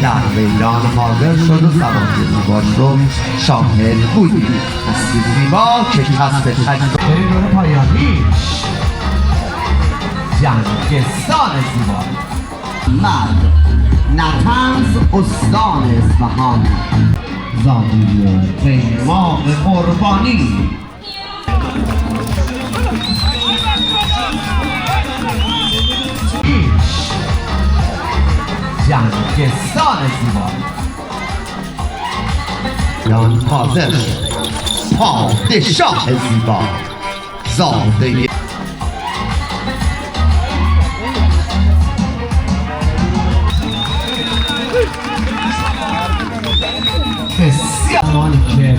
در میدان حاضر شد و زبان زیباش رو شاهد بودیم. هستی زیبا که کسب تجربه بریم دور پایانیش جنگستان زیبا. مرد نطنز استان اصفهان، زادوی قیماق قربانی. جنگستان زیبا. یان حاضر پادشاه زیبا، زاده بسیاری که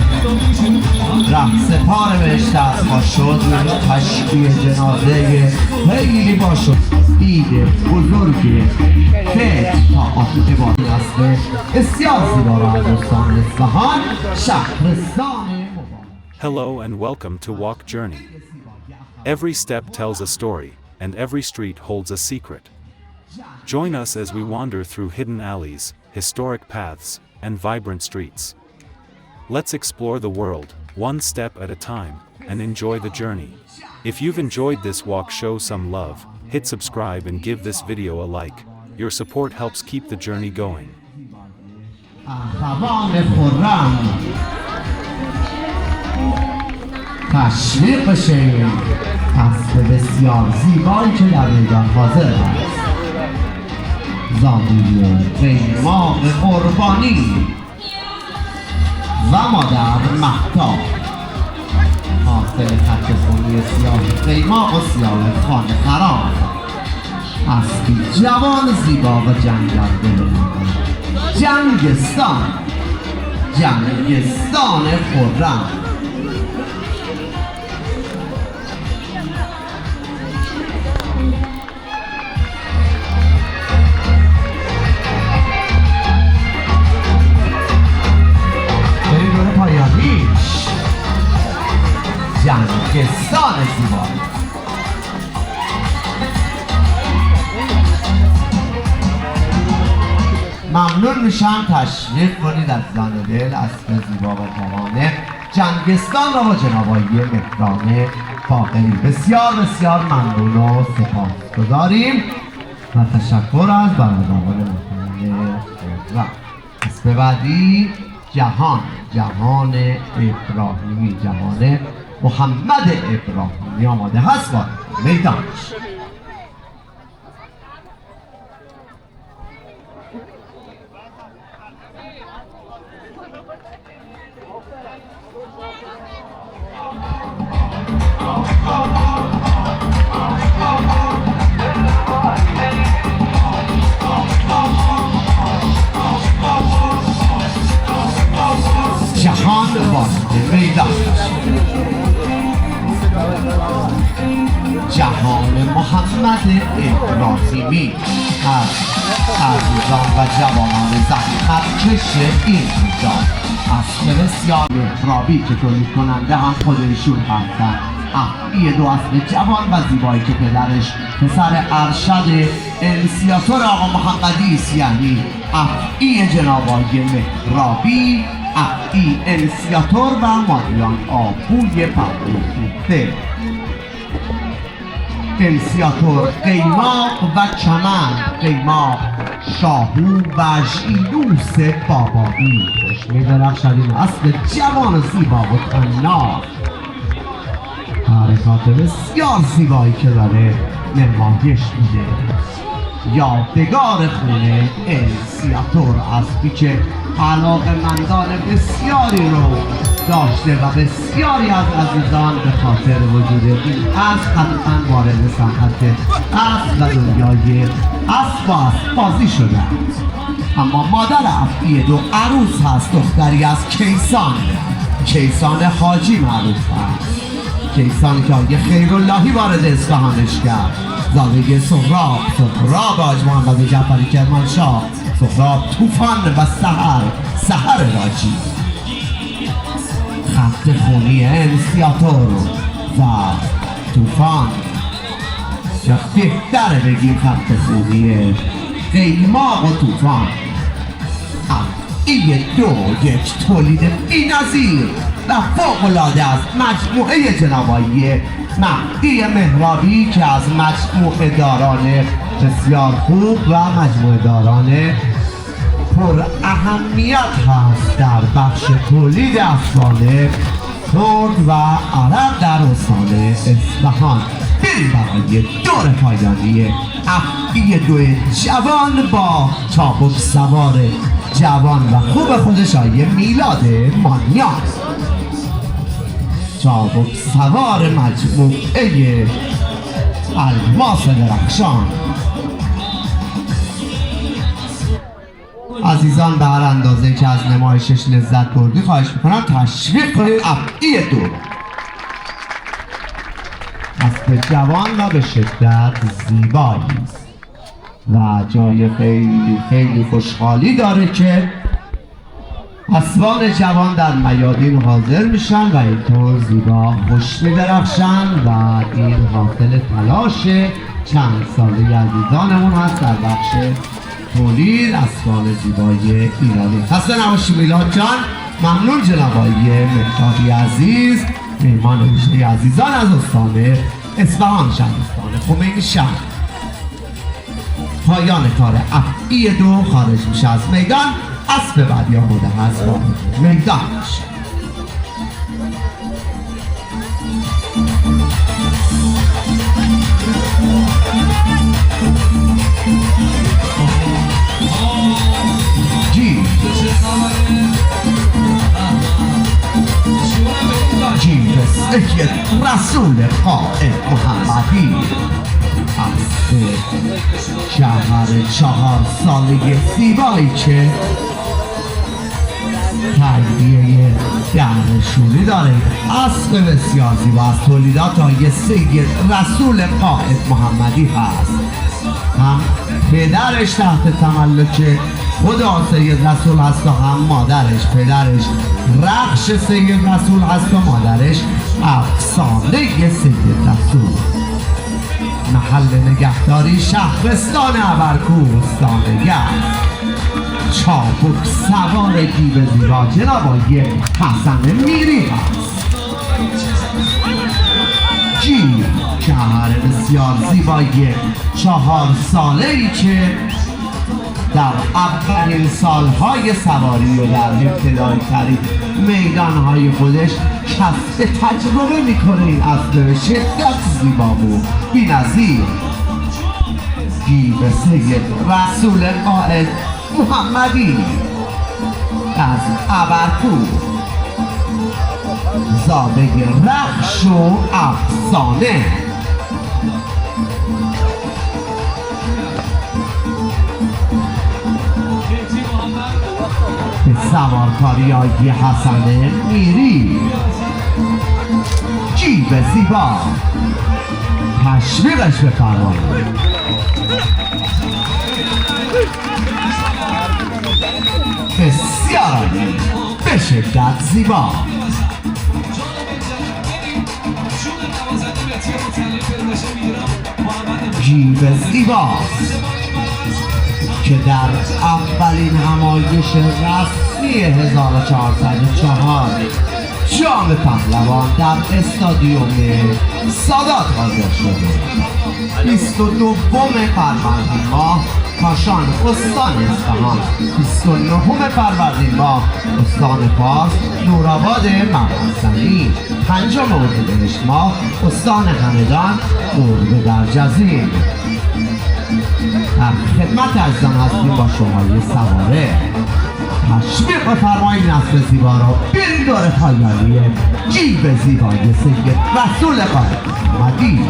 رقص پا نوشته از ما شد تشبیه جنازه خیلی با شد دید بزرگی فکر تا آفیق بانی است بسیار زیبا را از استان اصفهان شهرستان. Hello and welcome to Walk Journey. Every step tells a story, and every street holds a secret. Join us as we wander through hidden alleys, historic paths, and vibrant streets. Let's explore the world, one step at a time, and enjoy the journey. If you've enjoyed this walk, show some love, hit subscribe and give this video a like. Your support helps keep the journey going. تشویق بشین قصد بسیار زیبایی که در میدان حاضر است، زادوی قیماق قربانی و مادر مهتاب، حاصل خط خونی سیاه قیماق و سیاه خانه خراب. هستی جوان زیبا و جنگنده جنگستان، جنگستان خرم. جنگستان زیبا. ممنون میشم تشریف کنید از زن دل اسب زیبا و جوانه جنگستان را با جناب آقای مهران باقری بسیار بسیار ممنون و سپاسگزاریم و تشکر از برادران محترم خود. اسب بعدی جهان ابراهیمی، جهان محمد ابراهیمی آماده هست با میدانش. جهان وارد میدان، جهان محمد ابراهیمی از عزیزان و جوانان زحمتکش این روزگار، اسب بسیار مهرابی که تولید کننده هم خودشون هستن. افعی دو اسب جوان و زیبایی که پدرش پسر ارشد انسیاتور آقا محمدی است، یعنی افعی جناب آقای مهرابی، افعی انسیاتور و مادیان آبوی پردوخته. انسیاتور قیماق و چمن، قیماق شاهو و ژیلوس بابایی، خوش می‌درخشد اسب جوان و زیبا و طناش، حرکات بسیار زیبایی که داره نمایش میده. یادگار خونه انسیاتور اسبی که علاقه‌مندان بسیاری رو داشته و بسیاری از عزیزان به خاطر وجود این اسب حتما وارد صنعت اسب و دنیای اسب و اسب‌بازی شدند. اما مادر افعی دو عروس هست، دختری از کیسان حاجی معروف هست. کیسان که آقای خیراللهی وارد اصفهانش کرد، زاده سهراب حاج محمد جعفری کرمانشاه، سهراب طوفان و سحر راجی. خط خونی انسیاتور و طوفان، یا بهتره بگیم خط خونی قیماق و طوفان. افعی دو یک تولید بی‌نظیر و فوق‌العاده از مجموعه جناب آقای مهدی مهرابی که از مجموعه داران بسیار خوب و مجموعه داران پر اهمیت هست در بخش تولید افسانه ترک و عرب در استان اصفهان. بریم برای دور پایانی افعی دو جوان با چابک سوار جوان و خوب خودش آیه میلاد مانیاز، چابک سوار مجموعه الماس درخشان. عزیزان به هر اندازه که از نمایشش لذت بردی خواهش میکنم تشویق کنید افعی دو. اسب جوان و به شدت زیبایی است و جای خیلی خیلی خوشحالی داره که اسبان جوان در میادین حاضر میشن و اینطور زیبا خوش می‌درخشن و این حاصل تلاش چند ساله عزیزانمون هست در بخش تولید اسبان زیبای ایرانی. خسته نباشی میلاد جان. ممنون جناب آقای مهرابی عزیز، میهمان ویژه عزیزان از استان اصفهان شهرستان خمینی شهر. پایان کار افعی دو خارج میشه از میدان. اسب بعدی آماده هست با میدان میشه. یک رسول قائد محمدی از شهر 4 ساله زیبایی که تربیه دهنشوری داره. اسب بسیار زیبا از تولیدات آقای سید رسول قائد محمدی هست. هم پدرش تحت تملک خدا سید رسول هست و هم مادرش. پدرش رخش سید رسول هست و مادرش افسانه سید رسول. محل نگهداری شهرستان ابرکوهستانگر. چابک سوار گیو زیبا جناب آقای حسن میری هست. گیو شهر بسیار زیبای 4 ساله‌ای که در اولین سالهای سواری و در ابتدایی ترین میدانهای خودش کسب تجربه میکنه. این اسب شدت زیبا بود بی‌نظیر. گیو سید رسول قائد محمدی از ابرکوه، زاده رخش و افسانه. به سوارکاری آقای حسن میری. گیو زیبا تشویقش بفرمایید. بسیار عالی، به شدت زیبا. گیو زیباست که در اولین همایش رسمی 1404 جام پهلوان در استادیوم سادات حاضر شده. 22 فروردین ماه کاشان استان اصفهان، 29 فروردین ماه استان فارس نورآباد مقدس‌زنی، 5 اردیبهشت ماه استان همدان گربه در جزیر. در خدمت عزیزان هستیم با شماره سواره. تشویق بفرمایید نسل زیبا رو بریم دور پایانی گیو زیبای سید رسول قائد محمدی.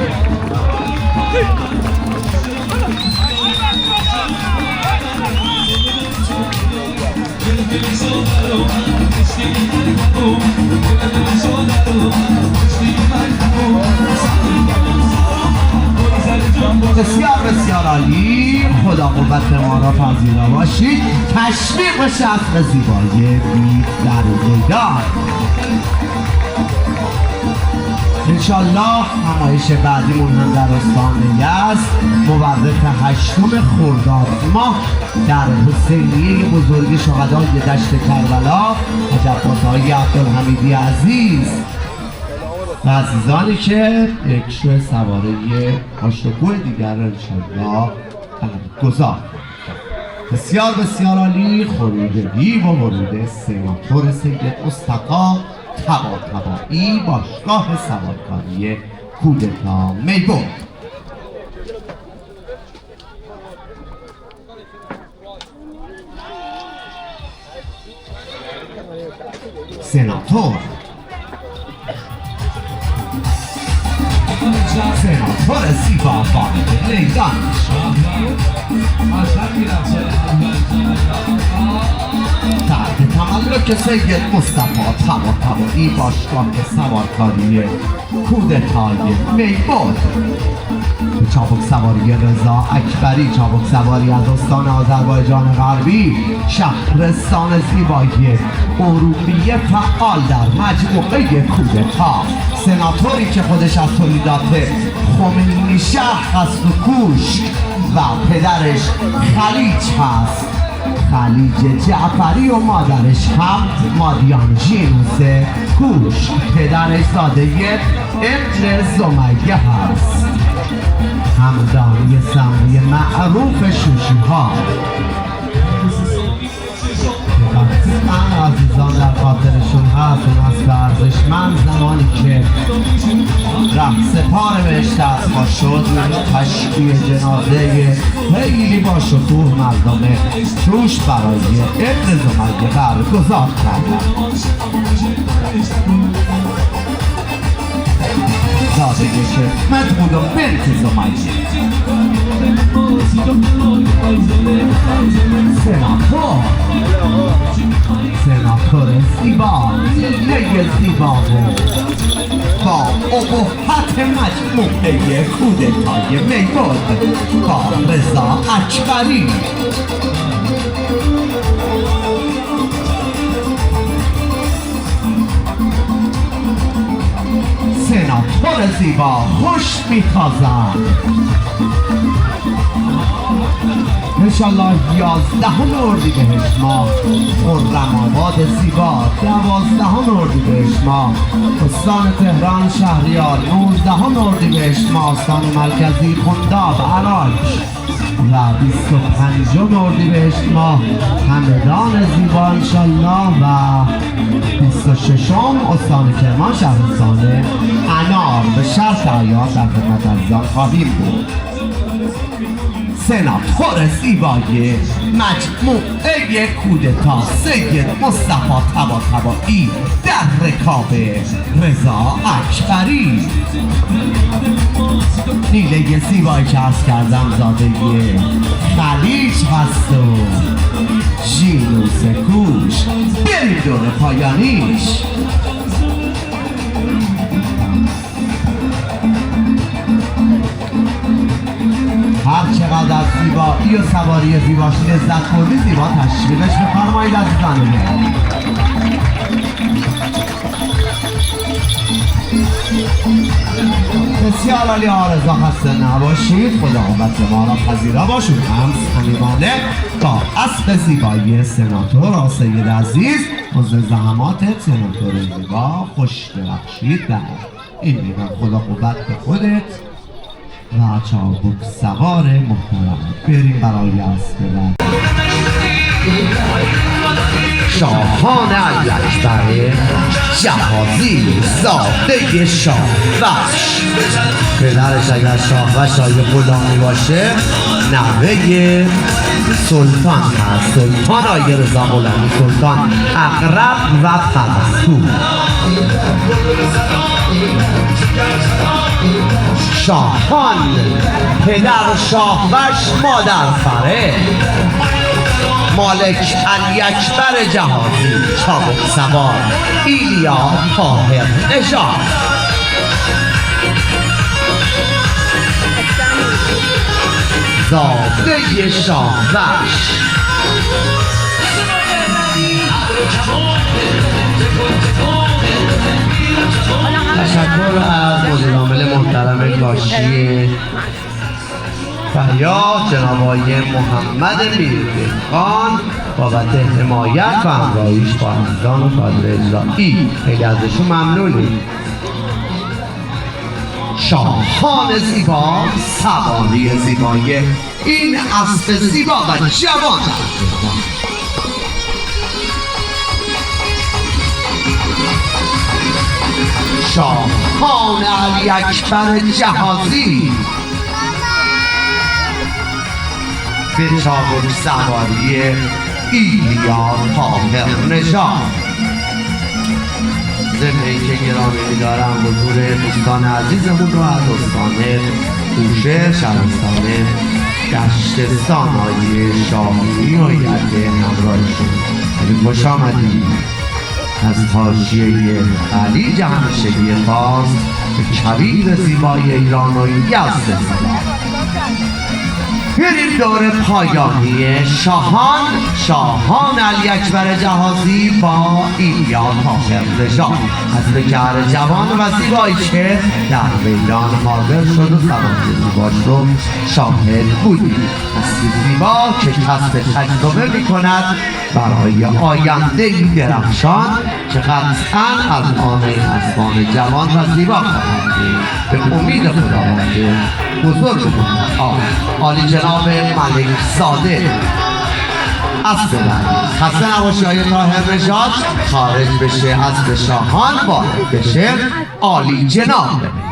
بسیار بسیار عالی. خدا قوت ما را پذیرا باشید. تشویق و شفق زیبای بید در میدان. انشالله نمایش بعدیمون هم در استان یزد مورخ 8 خرداد ماه در حسینیه بزرگ شهدای دشت کربلا عجبات های عبدالحمیدی عزیز و عزیزانی که یک سواره آشوکوه دیگر انشالله برگزار. بسیار بسیار عالی. خروجگی و ورود سناتور سید مصطفی طباطبایی باشگاه سوارکاری کودتا میبود. سناتور زیبا وارد میدان تحت تملک سید مصطفی طباطبایی باشگاه سوارکاری کودتای میبود. چابک سواری رضا اکبری، چابک سواری از استان آذربایجان غربی، شهرستان زیبایی ارومیه فعال در مجموعه کودتا. سناتوری که خودش از تولیدات خمینی شهر هست و کوش و پدرش خلیج هست، خلیج جعفری، و مادرش هم مادیان ژینوس کوش. پدرش زاده ابن زمیه هست، همدانی سمی معروف شوشی ها. من عزیزان در خاطرشون هست اون از ورزشمند زمانی که رفت سپار بهشت اسبا شد تشکیه جنازه خیلی با شکوه مردم شوش برای ابن زمیه برگزار کردن. زاده شفمت بود و بنت زمیه. سناتور زیبا، لیگ زیبا بود با ابهت مجموعه کودتای میبود با رضا اکبری. سناتور زیبا خوش میتازد. انشالله 11 اردیبهشت ماه خرم‌آباد زیبا، 12 اردیبهشت ماه استان تهران شهریار، 19 اردیبهشت ماه استان مرکزی خنداب عراق و 25 اردیبهشت ماه همدان زیبا انشالله و 26 استان کرمان شهرستان انار به شرط عیار در خدمت عزیزان خواهیم بود. سناتور زیبای مجموعه کودتا سید مصطفی طباطبایی در رکاب رضا اکبری. نیله زیبایی که عرض کردم زاده خلیج هست و ژینوس کوش. بریم دور پایانیش. هر چقدر از زیبایی و سواری زیباش لذت بردی زیبا تشویقش بفرمایید عزیزان. بسیار عالی. آرزو خسته نباشید. خدا قوت ما را پذیرا باشید. هم صمیمانه تا اسب زیبایی سناتور سید عزیز حضور زحماتت سناتور زیبا خوش ببخشید. در این میگم خدا قوت به خودت و چابک سوار محترم. بریم برای اسب بعد. شاهان اکبر جهازی زاده شاهوش. پدرش اگر شاهوش های غلامی باشه نوه سلطان هست، سلطان آقای رضا غلامی، سلطان اقرب و پرستو. شاهان پدر شاهوش، مادر فره، مالک علی اکبر جهازی، چابک سوار ایلیا طاهر نژاد. زاده شاهوش. تشکر از کاشی و یا جناب آقای محمد میرخان بابت حمایت و همراهیش با عزیزان و کادر اجرایی خیلی ازشون ممنونیم. شاهان زیبا، سواری زیبای این اسب زیبا و جوان شاهان علی اکبر جهازی به چابک سواری ایلیا طاهر نژاد. ضمن که گرامی می‌دارم حضور دوستان عزیزمون رو از استان بوشهر شهرستان دشت سانایی شاهی و یده همراهشون خیلی خوش آمدید. از حاشیه خلیج همیشگی فارس به کویر زیبای ایران و یزد بریم دور پایانی شاهان علی اکبر جهازی با ایلیا طاهر نژاد از بکر جوان و زیبایی که در میدان حاضر شد و سوار زیباش رو شاهد بودیم. اسب زیبا که کسب تجربه می کند برای آینده درخشان که قطعا از آن اسبان جوان و زیبا خواهد به امید خداوند بزرگمون عالی جناب ملک زاده اسب بعدی خسته نباشی آقای طاهر نژاد خارج بشه، اسب شاهان وارد بشه. عالی جناب به میدان.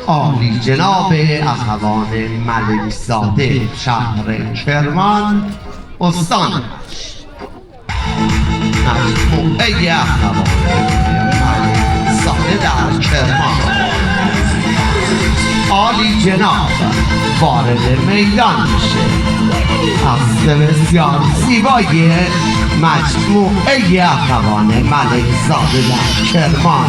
عالی جناب اخوان ملک زاده شهر کرمان استان مجموعه اخوان ملک زاده در کرمان عالی جناب وارد میدان میشه. اسب بسیار زیبای مجموعه اخوان ملک زاده در کرمان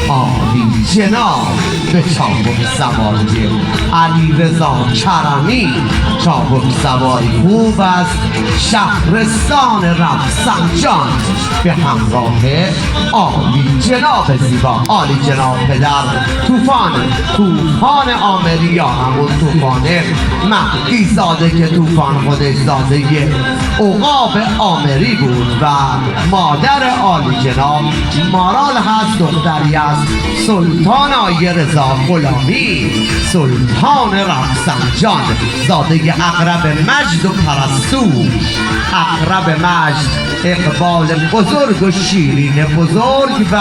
عالی جناب به چابک سواری علیرضا کرمی چابک سواری خوب از شهرستان رفسنجان به همراه عالی جناب زیبا عالی جناب پدر طوفان عامری یا همون طوفان مهدی زاده که طوفان خودش زاده عقاب عامری بود و مادر عالی جناب مارال هست دختری است سلطان آیه رضا غلامی سلطان رفسنجان زاده اقرب مجد و پرستو اقرب مجد اقبال بزرگ و شیرین بزرگ و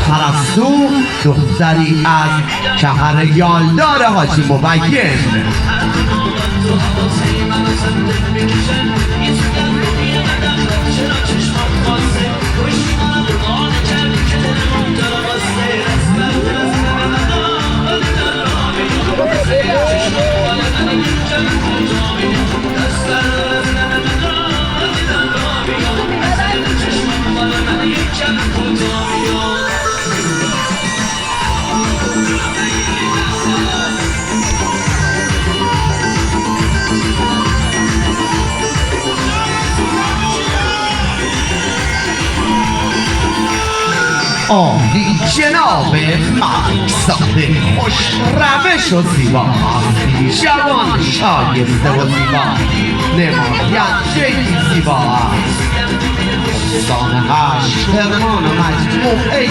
پرستو دختری از شهر یالدار حاجی مبین. عالی جناب ملک زاده خوش روش و زیبا جوان شایسته و زیبا نماینده زیبا استان هشت کرمان و مجموعه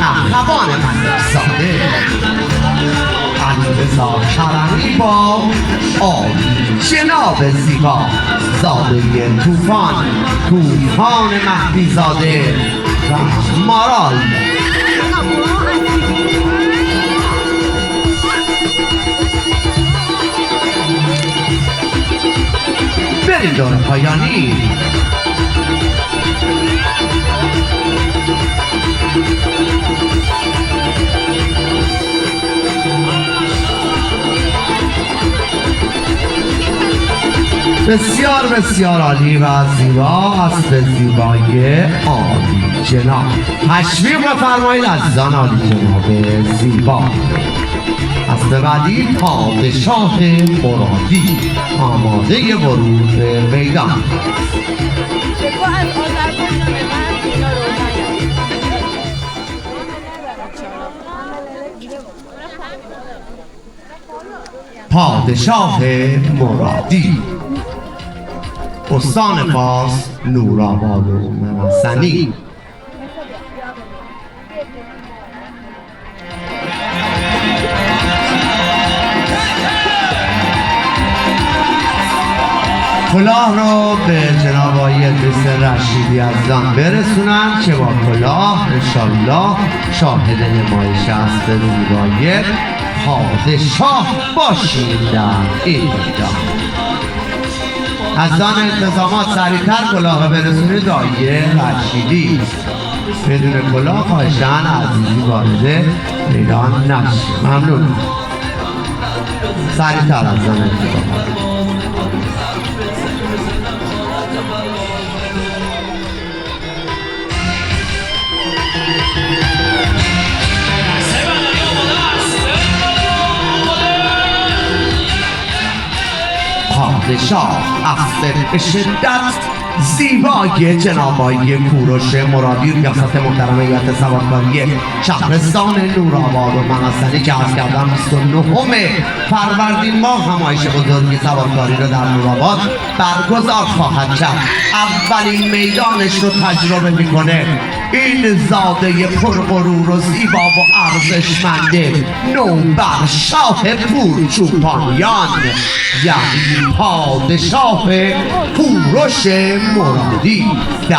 اخوان ملک زاده علیرضا کرمی با عالی جناب زیبا زاده طوفان مهدی زاده و مارال بریم دور پایانی. بسیار بسیار عالی و زیبا اسب زیبای عالی جناب تشویق بفرمایید عزیزان. عالی جناب زیبا اسب بعدی پادشاه مرادی آماده ورود به میدان. از آذربایجان به من اینا رو پادشاه مرادی استان فارس نورآباد و منحسنی. کلاه رو به جناب آقای ادریس رشیدی عزیزان برسونن که با کلاه انشالله شاهد نمایش است زیبایی پادشاه باشید در این میدان. عزیزان انتظامات سریعتر کلاه رو برسونید آقای رشیدی. بدون کلاه خواهشاً عزیزی وارد میدان نشه. ممنون. سریعتر عزیزان انتظامات. پادشاه افسر به شدت زیبای جناب آقای کوروش مرادی ریاست محترم هیئت سوارکاری شهرستان نورآباد و منحسنی که عرض کردم 29 فروردین ماه همایش بزرگ سوارکاری رو در نورآباد برگزار خواهد کرد. اولین میدانش رو تجربه میکنه این زاده پرغرور و زیبا و ارزشمند نوبر شاه پورچوپانیان یعنی پادشاه کوروش مرادی در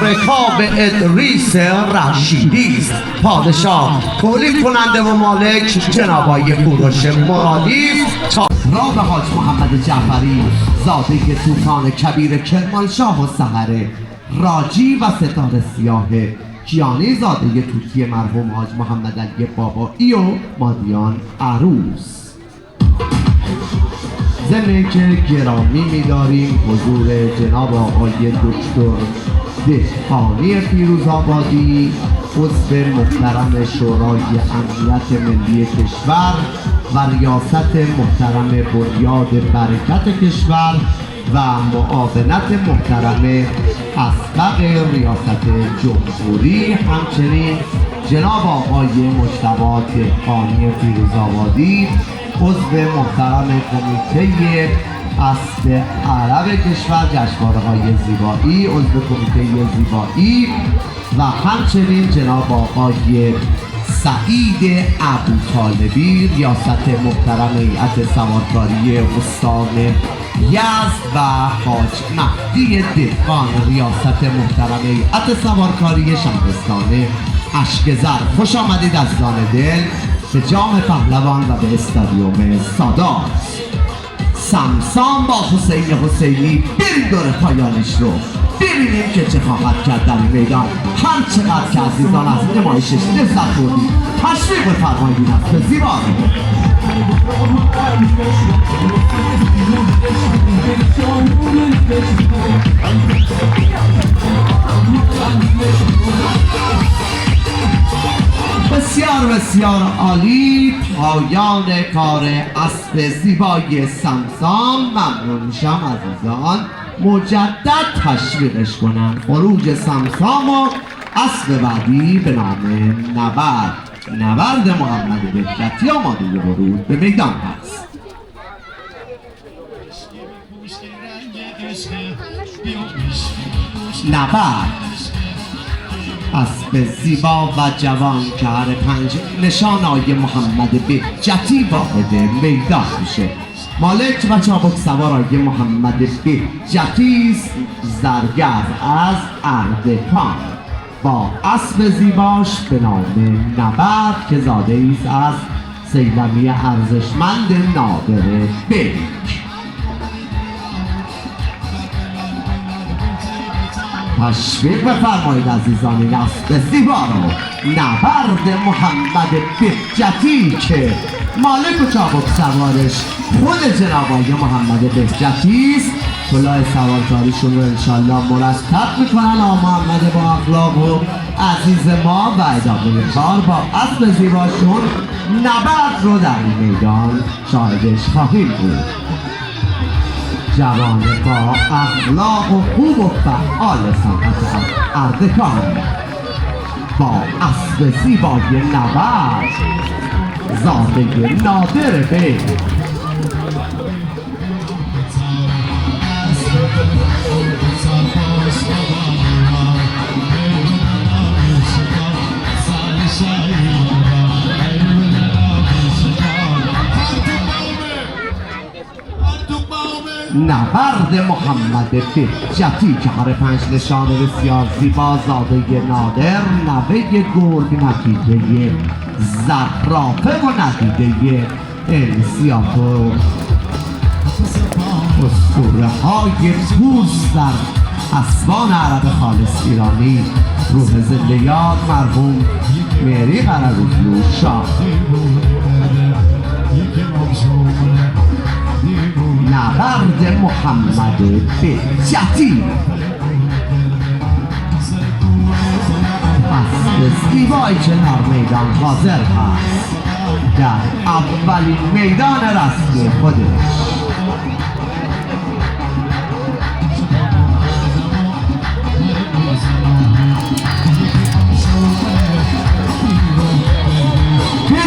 رکاب ادریس رشیدی است. پادشاه تولید کننده و مالک جناب آقای کوروش مرادی است. را به حاج محمد جعفری زاده طوفان کبیر کرمانشاه و سحر راجی و ستاره سیاه کیانی زاده توتی مرحوم حاج محمد علی بابایی و مادیان عروس. ضمن که گرامی می‌داریم حضور جناب آقای دکتر دهقانی فیروزآبادی عضو محترم شورای امنیت ملی کشور و ریاست محترم بنیاد برکت کشور و معاونت محترم اسبق ریاست جمهوری. همچنین جناب آقای مجتبی دهقانی فیروزآبادی عضو محترم کمیته اسب عرب کشور جشنواره‌های زیبایی، عضو کمیته زیبایی و همچنین جناب آقای سعید ابوطالبی ریاست محترم هیئت سوارکاری استان یزد و حاج مهدی دهقان ریاست محترم هیئت سوارکاری شهرستان اشکزر. خوش آمدید عزیزان دل به جام پهلوان و به استادیوم سادات. سمسام با حسین حسینی بریم دور پایانش رو ببینیم که چه خواهد کرد در این میدان. هر چقدر که عزیزان از نمایشش لذت بردید تشویق بفرمایید است به زیبا بسیار بسیار عالی. پایان کار اسب زیبای سمسام. ممنون میشم عزیزان مجدد تشویقش کنم. خروج سمسام و اسب بعدی به نام نبرد محمد بهجتی آماده ورود به میدان است. نبرد اسب زیبا و جوان که هر 5 نشان آقای محمد بهجتی واحد میدان میشه. مالک و چابک سوار آقای محمد بهجتی زرگر از اردکان با اسب زیباش به نام نبرد که زاده ایست از سیلمی ارزشمند نادر بیک. تشویق بفرمایید عزیزان این اسب زیبا رو. نبرد محمد بهجتی که مالک و چابک سوارش خود جناب آقای محمد بهجتی است. کلاه سوارکاریشون رو انشالله مرتب میکنن آقا محمد با اخلاق و عزیز ما و ادامه کار با اسب زیباشون نبرد رو در این میدان شاهدش خواهیم بود. جوان با اخلاق و خوب و فعال صنعت اردکان با اسب زیبای نبرد زاده نادر بی نبرد محمد بهجتی که هر پنج نشان بسیار زیبا زاده نادر نوه گرگ نتیجه زرافه و نتیجه انسیاتور اسطوره های پوست در اسبان عرب خالص ایرانی روح زنده یاد مرحوم مری قرارگلو شاه نبرد محمد بهجتی اسب زیبایی که در میدان حاضر هست در اولین میدان رسمی خودش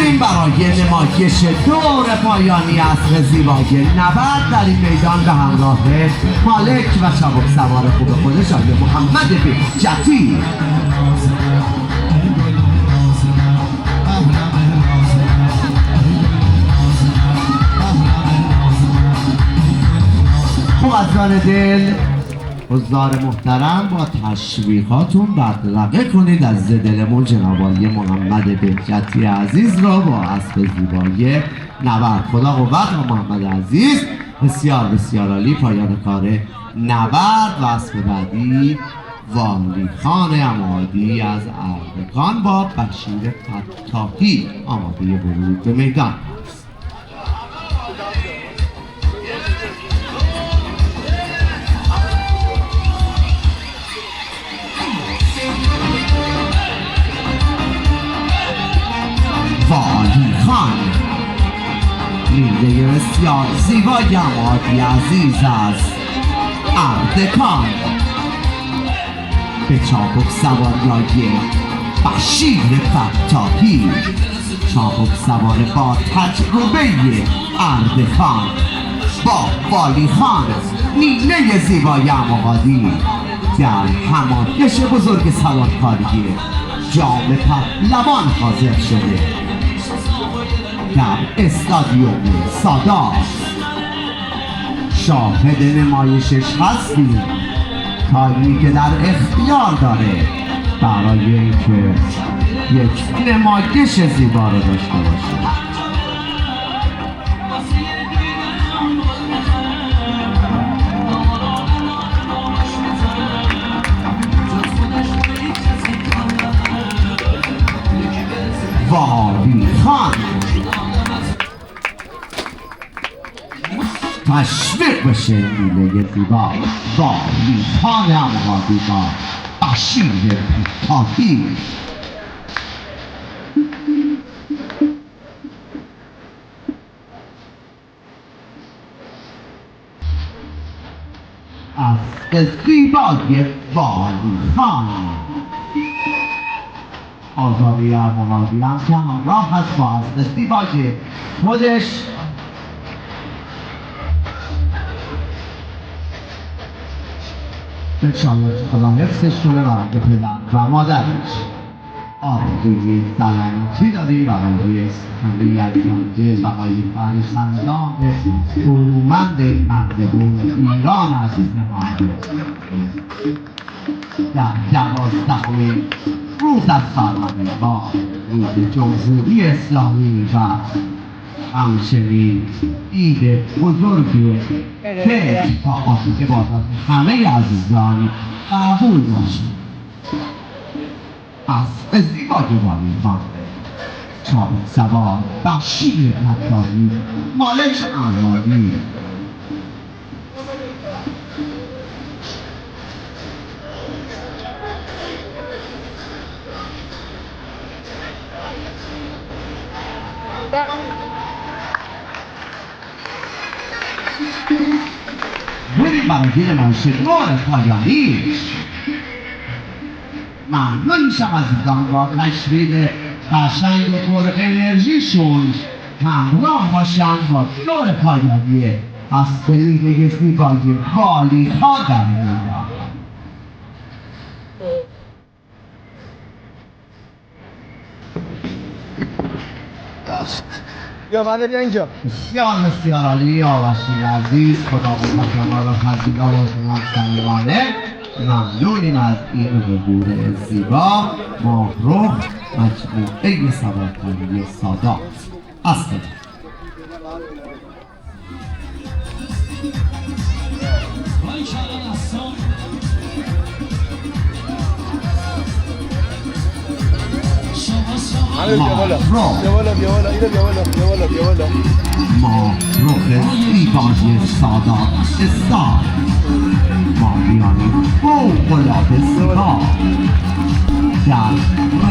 بریم برای نمایش دور پایانی اسب زیبای نبرد در این میدان به همراه مالک و چابک سوار خوب خودش آقای محمد بهجتی. خوبان دل حضار محترم با تشویقاتون بدرقه کنید از دلمون جناب عالی محمد بهجتی عزیز را با اسب زیبای نبرد. خدا قوت و محمد عزیز بسیار بسیار عالی. پایان کار نبرد و اسب بعدی والی خان عمادی از اردکان با بشیر فتاحی آماده ورود به میدان. والی خان نیزه بسیار زیبای عمادی عزیز از اردکان به چابک سواری بشیر فتاحی چابک سوار با تجربه اردکان با والی خان نیزه زیبای عمادی در همایش بزرگ سوارکاری جام پهلوان حاضر شده در استادیوم سادات. شاهد نمایشش هستیم تایمی که در اختیار داره برای اینکه یک نمایش زیبا رو داشته باشه. والی خان تشویق بشه نیله زیبا والی خان عمادی با بشیر فتاحی. اسب زیبای والی خان آزادی عمادی هم که همراه هست با اسب زیبای خودش. انشاءالله خدا حفظش کنه برای پدر و مادرش. آرزوی سلامتی داریم برای همه عزیزان بقای فرزندان برومند مردمون ایران عزیز ما در 12مین روز از سالانه با روز جمهوری اسلامی و همچنین عید بزرگ فطر تا آخر عبادت همه عزیزان قبول باشید. اسب زیبای والی خان چابک سوار بشیر فتاحی مالک عمادی بریم برای نمایش نور پایانی. ممنون میشم عزیزان با تشریح قشنگ و پر انرژیشون همراه باشن با نور پایانی از فیلم زیبایی خالی ها در میان. یا بله بیا اینجا. بسیار عالی آواشی عزیز، خدا شما را خزیده و شما صمیمانه ممنونیم از این حضور زیبا ماهرخ مجموعه سوارکاری سادات هستید. ماهرخ زیبای سادات استار ماهیانی فوق‌العاده زیبا در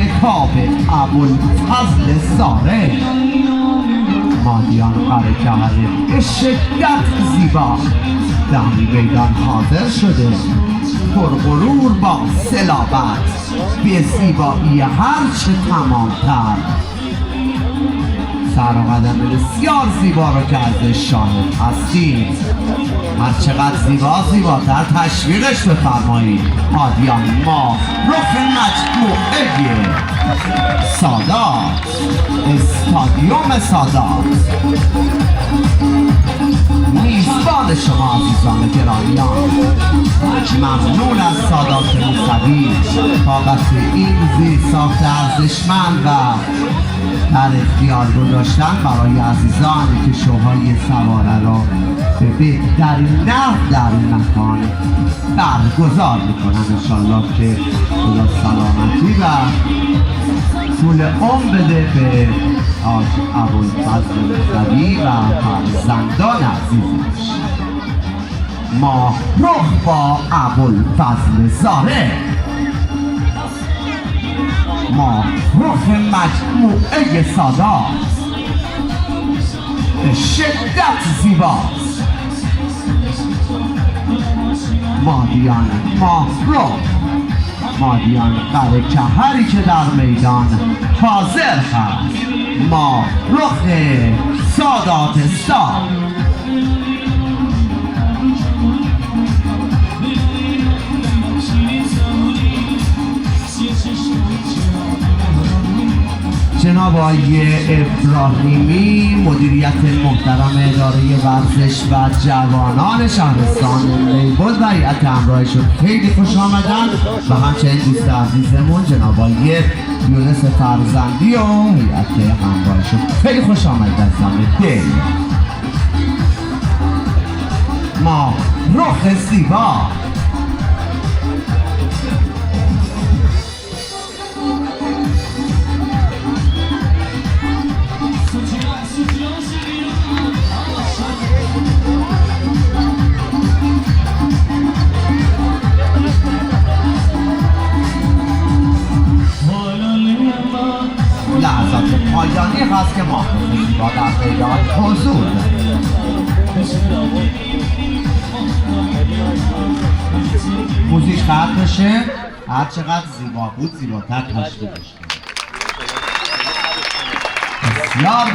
رکاب ابوالفضل زاره مادیان قره‌کهر به شدت زیبا در میدان حاضر شده، پرغرور با صلابت به زیبایی هرچه تمامتر سر و قدم بسیار زیبا را که ازش شاهد هستید. هر چقدر زیباتر تشویقش بفرمایید. مادیان ماهرخ مجموعه سادات استادیوم سادات میزبان شما عزیزان گرامیان. ممنون از سادات موسوی بابت این زیرساخت ارزشمند و در اختیار گذاشتن برای عزیزانی که شوهای سواره را به بهترین نحو در این مکان برگزار میکنن. انشالله که خدا سلامتی و طول عمر بده به ابوالفضل موسوی و فرزندان عزیزش. ماهرخ با ابوالفضل زاره ماهرخ مجموعه سادات به شدت زیباست. مادیان ماهرخ مادیان قره‌کهری که در میدان حاضر هست. ماهرخ سادات استار جناب آقای ابراهیمی مدیریت محترم اداره ورزش و جوانان شهرستان میبود و هیئت همراهشون خیلی خوش آمدن و همچنین دوست عزیزمون جناب آقای یونس فرزندی و هیئت همراهشون خیلی خوش آمد از دل. ماهرخ زیبا لحظات پایانی هست که ماهرخ زیبا در میدان حضور دارد. موزیک قطع بشه، هر چقدر زیبا بود زیباتر تشکیلش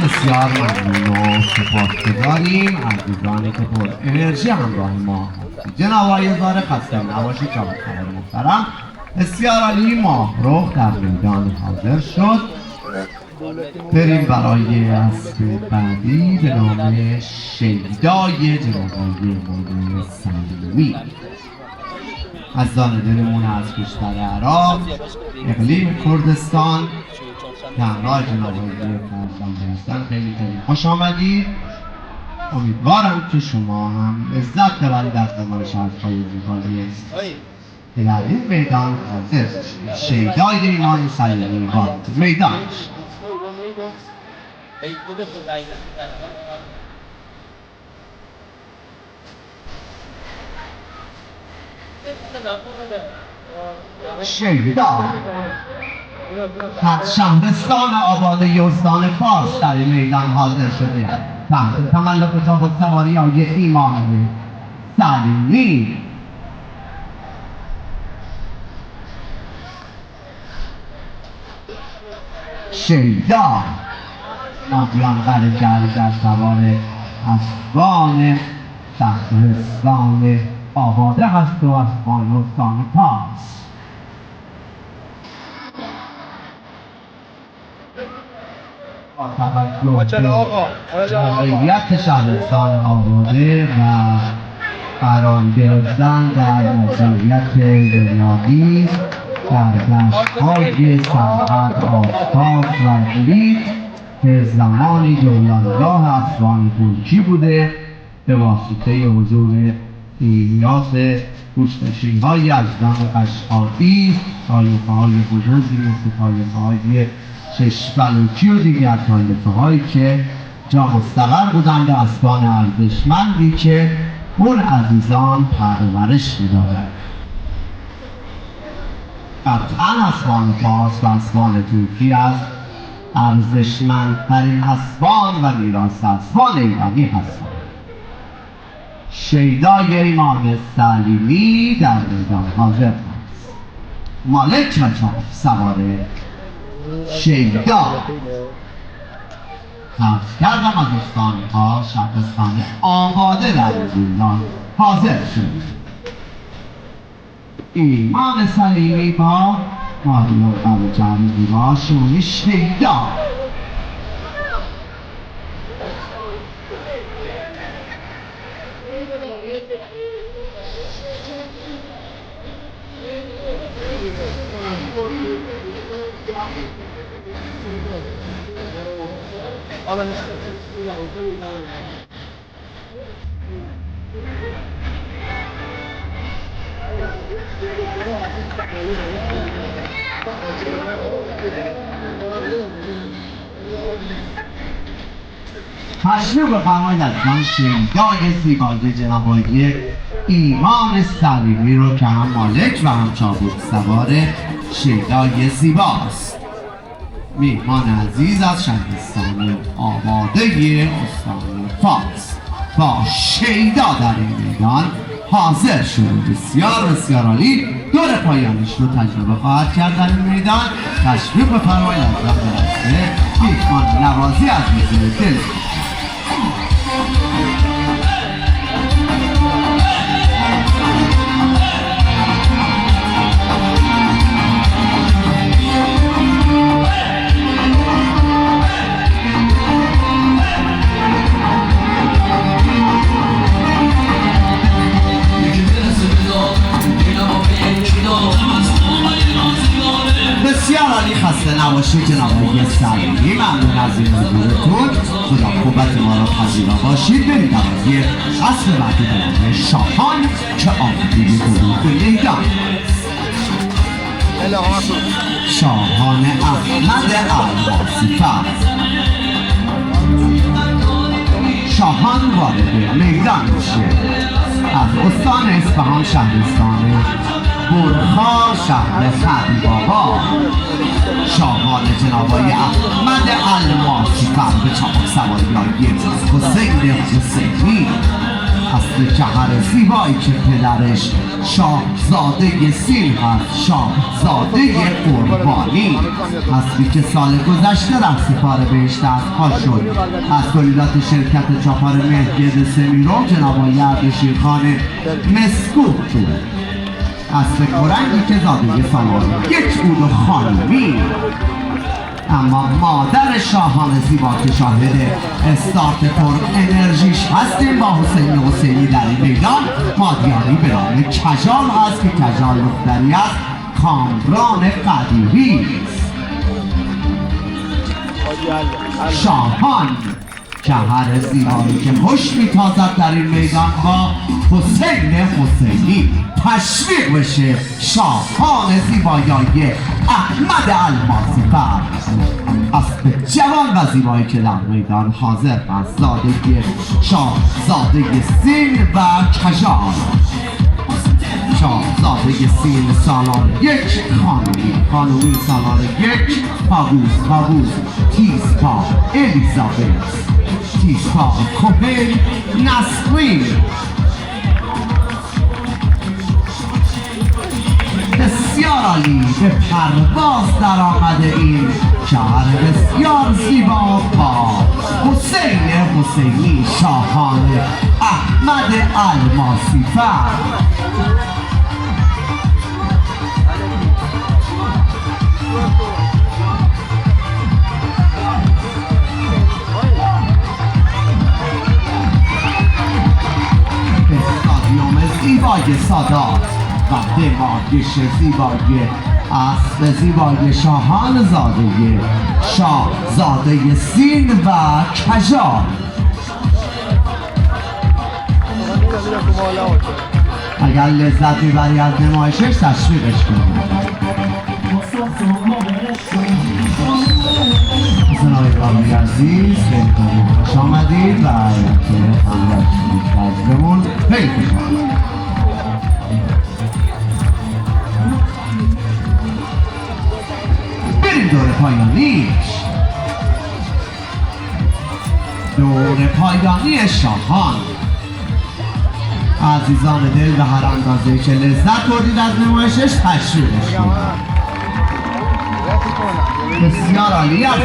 بسیار ممنون و سپاسگزاریم عزیزانی که پر انرژی همراه ما هستید. جناب آقای زاره خسته نباشید. جناب خبر محترم بسیار عالی. ماهرخ در میدان حاضر شد. بریم برای اسب بعدی به نام شیدای جناب آقای مولوی سلیمی. عزیزان دلمون از کشور عراق اقلیم کردستان که همراه جناب آقای فرزند هستن خیلی خوش آمدید. امیدوارم که شما هم لذت ببرید از نمایش حرف‌های زیبای در این میدان حاضر شیدای ایمان سلیمی وارد میدان شد. شیدا از شهرستان آباد یزدان فارس در این میدان حاضر شده تحت تملک تابوت سواری آقای ایمان سلیمی شیدا مادیان قره‌جری در سوار اسبان شهرستان آباده هست و اسبان استان پاس. با توجه به موقعیت شهرستان آباده و قرار گرفتن در موقعیت بنیادی در دشت‌های صنعت آفتاب و تولید که زمانی جولانگاه اسبان ترکی بوده به واسطه حضور ایلیاس کوچ‌نشین‌های یزدان قشقایی، طایفه‌های بزرگی مثل طایفه‌های ششبلوکی و دیگر طایفه‌هایی که جا مستقر بودند به اسبان ارزشمندی که اون عزیزان پرورش می‌دادند. قطعاً اسبان فارس و اسبان ترکی از ارزشمندترین اسبان و میراث اسبان ایرانی هستند. شیدای امام سلیمی در میدان حاضر است. مالک چچا سوار شیدا عرض کردم از استان‌ها شهرستان آباده در میدان حاضر شد. امام سلیمی با مادیان قره‌جری و شوی شیدا تشریف بفرمایید از من شیدای زیبای جناب آقای امام سلیمی رو که هم مالک و هم چابک سوار شیدای زیباست. میهمان عزیز از شهرستان آباده استان فارس با شیدا در این میدان حاضر شده. بسیار بسیار عالی. دور پایانش رو تجربه خواهد کرد در این میدان. تشریف بفرمایید از من برسه میهمان نوازی از میزه دل. بسیار عالی. خسته نباشید جناب آقای سلیمی. ممنون از این حضورتون. خدا قوت ما را پذیرا باشید. برید نوازی اصل بعدی به نام شاهان که آمده ورود به میدان. شاهان احمد الماسی. شاهان وارد میدان میشه. از استان اصفهان شهرستان برخا شهر خریبابا شاهان جناب آقای احمد الماسی به چاپک سواری های حسین حسینی اصل جهر زیبایی که پدرش شاهزاده سین هست، شاهزاده قربانی اصلی که سال گذشته در سپاه بهشت دستخواست شد از تولیدات شرکت چاپار مهرگرد سمیرو جناب آقای اردشیرخان مسکوب بود. اصل کرنگی که زاده سالار یک بود و خانمی، اما مادر شاهان زیبا که شاهد استارت پر انرژیش هستیم با حسین حسینی در این میدان مادیانی به نام کجال هست که کجال دختری است کامران قدیمی. شاهان جهر زیبایی که خوش میتازد در این میدان با حسین حسینی تشویق بشه. شاهان زیبایی احمد الماسی اسب جوان و زیبایی که در میدان حاضر است. زاده شاهزاده سین و کجال شاهزاده سین سالار یک خانومی سالار یک پاگوز تیزپا الیزابت تیزپا کوپل نسرین بسیار عالی به پرواز در آمده این شهر بسیار زیبا با حسین حسینی شاهان احمد الماسی فر. استادیوم زیبای سادات و نمایش زیبای اسب زیبای شاهان زاده شاهزاده سین و کجال. اگر لذت میبری از نمایشش تشویقش کنید. حسنای قابلی عزیز خیلی خوش آمدید و اینکه همراه شدید بزرمون خیلی خوش آمدید. بریم دور پایانیش. دور پایانی شاهان. عزیزان دل به هر اندازه‌ای که لذت بردید از نمایشش تشویقش کنید. بسیار عالی از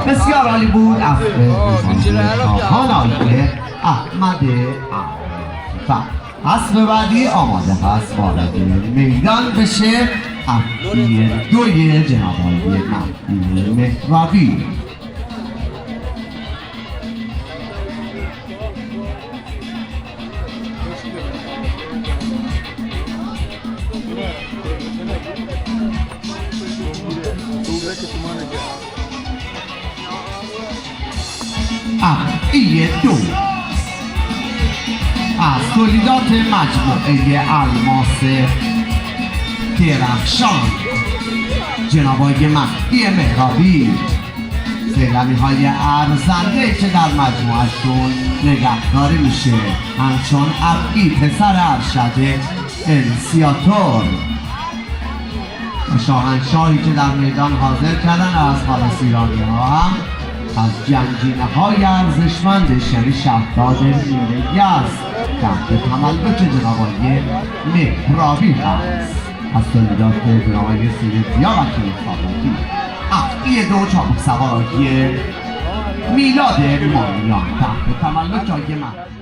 بسیار عالی بود. شاهان آقای احمد اسب بعدی آماده هست وارد میدان بشه. افعی دوی جناب آقای مهدی مهرابی. افعی دو از تولیدات مجموعه الماس درخشان جناب آقای مهدی مهرابی. سیلمی های ارزنده که در مجموعهشون نگهداری میشه همچون افعی پسر ارشد انسیاتور و شاهنشاهی که در میدان حاضر کردن از خالص ایرانی ها هم از جنگینه های ارزشمندش یعنی شهرداد میره یزد تحت تملک جناب آقای مهرابی هست. از تولیدات جناب آقای سیدزیا وکیل خانگی. افعی دو چاق سوار آقای میلاد مالیان تحت تملک آقای مهرابی.